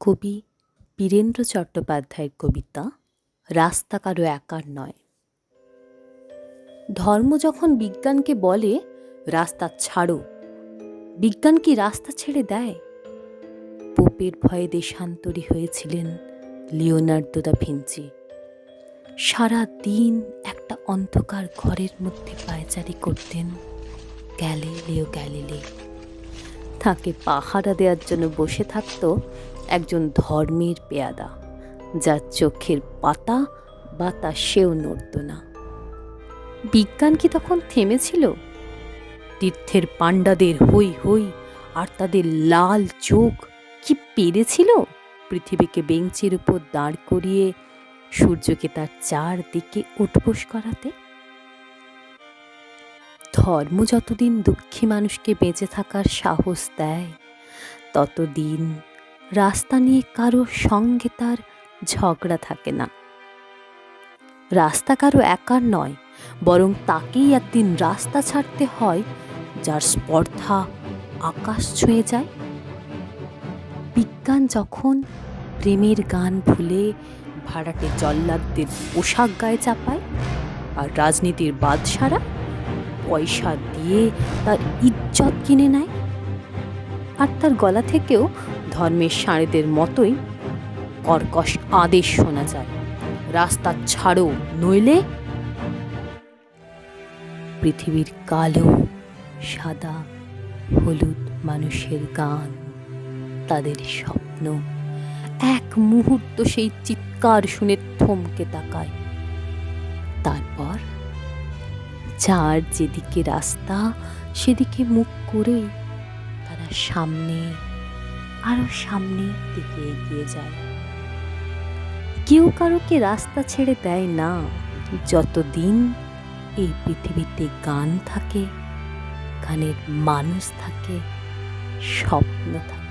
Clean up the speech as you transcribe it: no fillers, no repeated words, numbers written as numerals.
কবি বীরেন্দ্র চট্টোপাধ্যায়ের কবিতা রাস্তা কারো একার নয়। ধর্ম যখন বিজ্ঞানকে বলে রাস্তা ছাড়ো, বিজ্ঞান কি রাস্তা ছেড়ে দেয়? পোপের ভয়ে দেশান্তরী হয়েছিলেন লিওনার্দো দা ভিঞ্চি। সারা দিন একটা অন্ধকার ঘরের মধ্যে পায়চারি করতেন গ্যালিলিও গ্যালিলি। তাকে পাহারা দেওয়ার জন্য বসে থাকত একজন ধর্মের পেয়াদা, যার চোখের পাতা বাতাসেও নড়ত না। বিজ্ঞান কি তখন থেমেছিল? তীর্থের পাণ্ডাদের হই হই আর তাদের লাল চোখ কি পেরেছিল পৃথিবীকে বেঞ্চের উপর দাঁড় করিয়ে সূর্যকে তার চারদিকে উঠবোস করাতে? ধর্ম যতদিন দুঃখী মানুষকে বেঁচে থাকার সাহস দেয়, ততদিন রাস্তা নিয়ে কারো সঙ্গে তার ঝগড়া থাকে না। রাস্তা কারো একার নয়, বরং তাকেই একদিন রাস্তা ছাড়তে হয় যার স্পর্ধা আকাশ ছুঁয়ে যায়। বিজ্ঞান যখন প্রেমের গান ভুলে ভাড়াটে জল্লাদদের পোশাক গায়ে চাপায়, আর রাজনীতির বাদশারা পয়সা দিয়ে তার ইজ্জত কিনে নেয়, আর তার গলা থেকেও ধর্মের ষাঁড়েদের মতোই কর্কশ আদেশ শোনা যায়, রাস্তা ছাড়ো নইলে। পৃথিবীর কালো সাদা হলুদ মানুষের গান, তাদের স্বপ্ন এক মুহূর্ত সেই চিৎকার শুনে থমকে তাকায়। তারপর যার যেদিকে রাস্তা সেদিকে মুখ করে তারা সামনে আরো সামনের দিকে এগিয়ে যায়। কেউ কারোকে রাস্তা ছেড়ে দেয় না, যতদিন এই পৃথিবীতে গান থাকে, গানের মানুষ থাকে, স্বপ্ন থাকে।